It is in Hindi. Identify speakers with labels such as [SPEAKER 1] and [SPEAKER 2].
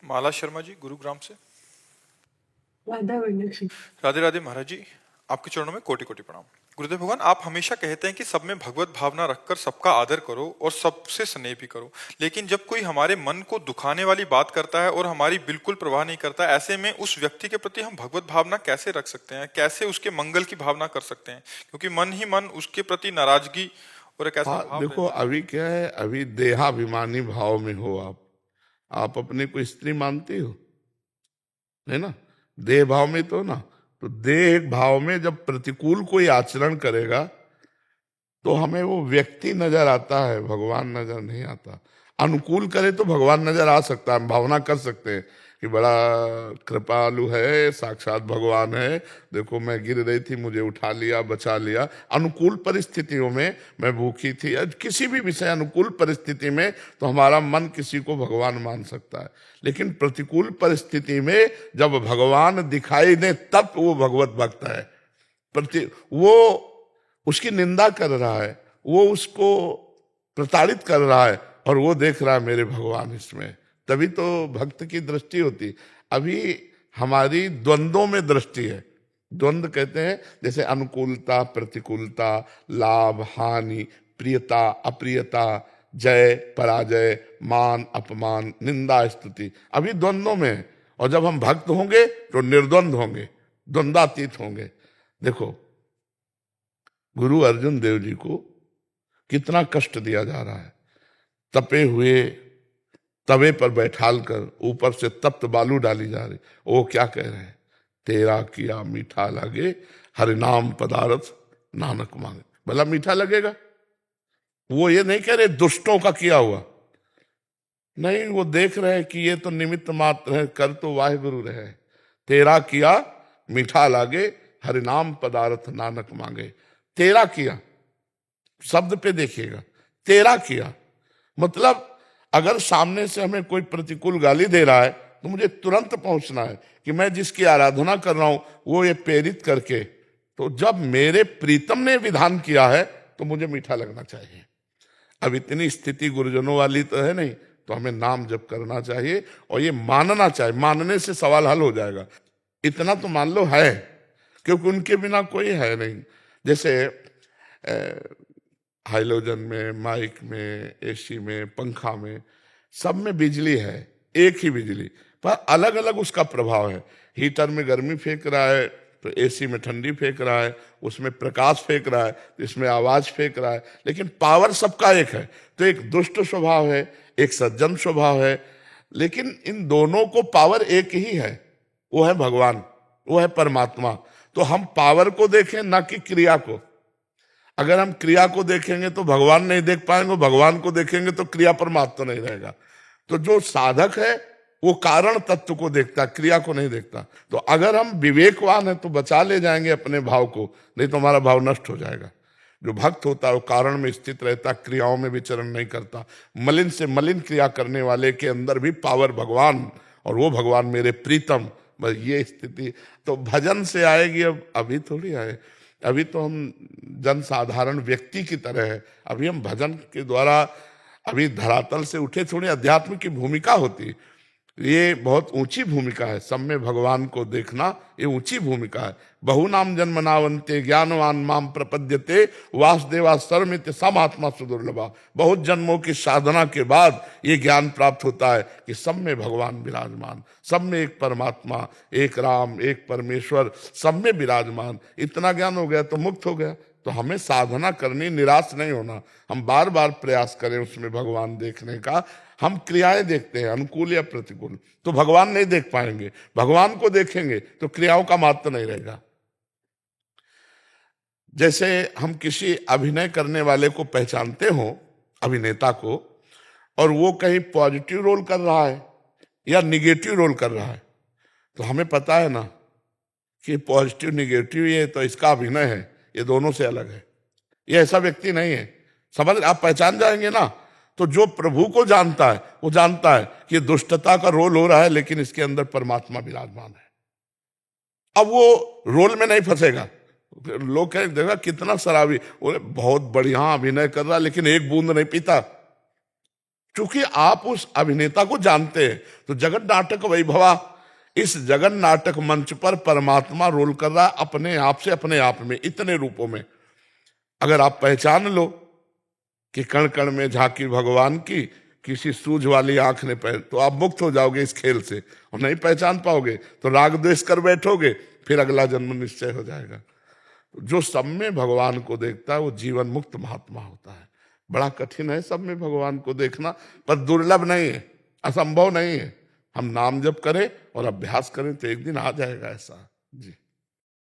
[SPEAKER 1] माला शर्मा जी, गुरुग्राम से।
[SPEAKER 2] राधा वल्लभ।
[SPEAKER 1] राधे राधे महाराज जी, आपके चरणों में कोटि कोटि प्रणाम। गुरुदेव भगवान, आप हमेशा कहते हैं कि सब में भगवत भावना रखकर सबका आदर करो और सबसे स्नेह भी करो, लेकिन जब कोई हमारे मन को दुखाने वाली बात करता है और हमारी बिल्कुल परवाह नहीं करता, ऐसे में उस व्यक्ति के प्रति हम भगवत भावना कैसे रख सकते हैं? कैसे उसके मंगल की भावना कर सकते हैं? क्योंकि मन ही मन उसके प्रति नाराजगी और एक ऐसा
[SPEAKER 3] हाँ
[SPEAKER 1] भाव
[SPEAKER 3] देखो,
[SPEAKER 1] रहता है।
[SPEAKER 3] अभी क्या है, अभी देहाभिमानी भाव में हो आप अपने को स्त्री मानती हो, है ना? देह भाव में तो ना, तो देह भाव में जब प्रतिकूल कोई आचरण करेगा तो हमें वो व्यक्ति नजर आता है, भगवान नजर नहीं आता। अनुकूल करे तो भगवान नजर आ सकता है, हम भावना कर सकते हैं कि बड़ा कृपालु है, साक्षात भगवान है, देखो मैं गिर रही थी मुझे उठा लिया, बचा लिया। अनुकूल परिस्थितियों में, मैं भूखी थी, किसी भी विषय अनुकूल परिस्थिति में तो हमारा मन किसी को भगवान मान सकता है। लेकिन प्रतिकूल परिस्थिति में जब भगवान दिखाई दे तब वो भगवत भक्त है। वो उसकी निंदा कर रहा है, वो उसको प्रताड़ित कर रहा है और वो देख रहा है मेरे भगवान इसमें, तभी तो भक्त की दृष्टि होती। अभी हमारी द्वंद्वों में दृष्टि है। द्वंद्व कहते हैं जैसे अनुकूलता प्रतिकूलता, लाभ हानि, प्रियता अप्रियता, जय पराजय, मान अपमान, निंदा स्तुति, अभी द्वंद्वों में है। और जब हम भक्त होंगे तो निर्द्वंद होंगे, द्वंद्वातीत होंगे। देखो गुरु अर्जुन देव जी को कितना कष्ट दिया जा रहा है, तपे हुए तवे पर बैठाल कर ऊपर से तप्त बालू डाली जा रही। वो क्या कह रहे हैं? तेरा किया मीठा लगे, हरिनाम पदार्थ नानक मांगे। भला मीठा लगेगा? वो ये नहीं कह रहे दुष्टों का किया हुआ, नहीं, वो देख रहे हैं कि ये तो निमित्त मात्र है, कर तो वाहिगुरु रहे। तेरा किया मीठा लागे, हरिनाम पदार्थ नानक मांगे। तेरा किया शब्द पे देखिएगा, तेरा किया मतलब अगर सामने से हमें कोई प्रतिकूल गाली दे रहा है तो मुझे तुरंत पहुंचना है कि मैं जिसकी आराधना कर रहा हूं वो ये प्रेरित करके, तो जब मेरे प्रीतम ने विधान किया है तो मुझे मीठा लगना चाहिए। अब इतनी स्थिति गुरुजनों वाली तो है नहीं, तो हमें नाम जप करना चाहिए और ये मानना चाहिए। मानने से सवाल हल हो जाएगा। इतना तो मान लो है, क्योंकि उनके बिना कोई है नहीं। जैसे हाइलोजन में, माइक में, एसी में, पंखा में, सब में बिजली है, एक ही बिजली, पर अलग अलग उसका प्रभाव है। हीटर में गर्मी फेंक रहा है तो एसी में ठंडी फेंक रहा है, उसमें प्रकाश फेंक रहा है तो इसमें आवाज फेंक रहा है, लेकिन पावर सबका एक है। तो एक दुष्ट स्वभाव है, एक सज्जन स्वभाव है, लेकिन इन दोनों को पावर एक ही है, वो है भगवान, वो है परमात्मा। तो हम पावर को देखें ना कि क्रिया को। अगर हम क्रिया को देखेंगे तो भगवान नहीं देख पाएंगे, भगवान को देखेंगे तो क्रिया परमात्मा नहीं रहेगा। तो जो साधक है वो कारण तत्व को देखता, क्रिया को नहीं देखता। तो अगर हम विवेकवान है तो बचा ले जाएंगे अपने भाव को, नहीं तो हमारा भाव नष्ट हो जाएगा। जो भक्त होता है वो कारण में स्थित रहता, क्रियाओं में विचरण नहीं करता। मलिन से मलिन क्रिया करने वाले के अंदर भी पावर भगवान, और वो भगवान मेरे प्रीतम, बस ये स्थिति तो भजन से आएगी। अब अभी थोड़ी आए, अभी तो हम जन साधारण व्यक्ति की तरह है। अभी हम भजन के द्वारा अभी धरातल से उठे, थोड़ी अध्यात्म की भूमिका होती है। ये बहुत ऊंची भूमिका है, सब में भगवान को देखना, ये ऊंची भूमिका है। बहु नाम जन्मनावंते ज्ञानवान माम प्रपद्यते वासुदेवा सर्वमित्य समात्मा सुदुर्लभा। बहुत जन्मों की साधना के बाद ये ज्ञान प्राप्त होता है कि सब में भगवान विराजमान, सब में एक परमात्मा, एक राम, एक परमेश्वर, सब में विराजमान। इतना ज्ञान हो गया तो मुक्त हो गया। तो हमें साधना करनी, निराश नहीं होना, हम बार बार प्रयास करें उसमें भगवान देखने का। हम क्रियाएं देखते हैं अनुकूल या प्रतिकूल, तो भगवान नहीं देख पाएंगे। भगवान को देखेंगे तो क्रियाओं का महत्व नहीं रहेगा। जैसे हम किसी अभिनय करने वाले को पहचानते हो, अभिनेता को, और वो कहीं पॉजिटिव रोल कर रहा है या निगेटिव रोल कर रहा है, तो हमें पता है ना कि पॉजिटिव निगेटिव ये तो इसका अभिनय है, ये दोनों से अलग है, ये ऐसा व्यक्ति नहीं है। समझ, आप पहचान जाएंगे ना। तो जो प्रभु को जानता है वो जानता है कि दुष्टता का रोल हो रहा है, लेकिन इसके अंदर परमात्मा विराजमान है। अब वो रोल में नहीं फंसेगा। लोग कहें देखा कितना शराबी, बोले बहुत बढ़िया अभिनय कर रहा है लेकिन एक बूंद नहीं पीता। चूंकि आप उस अभिनेता को जानते हैं, तो जगन नाटक वैभवा, इस जगन नाटक मंच पर परमात्मा रोल कर रहा है अपने आप से, अपने आप में, इतने रूपों में। अगर आप पहचान लो कि कण कण में झांकी भगवान की, किसी सूझ वाली आंख ने पहन, तो आप मुक्त हो जाओगे इस खेल से। और नहीं पहचान पाओगे तो राग द्वेष कर बैठोगे, फिर अगला जन्म निश्चय हो जाएगा। जो सब में भगवान को देखता है वो जीवन मुक्त महात्मा होता है। बड़ा कठिन है सब में भगवान को देखना, पर दुर्लभ नहीं है, असंभव नहीं है। हम नाम जप करें और अभ्यास करें तो एक दिन आ जाएगा ऐसा। जी।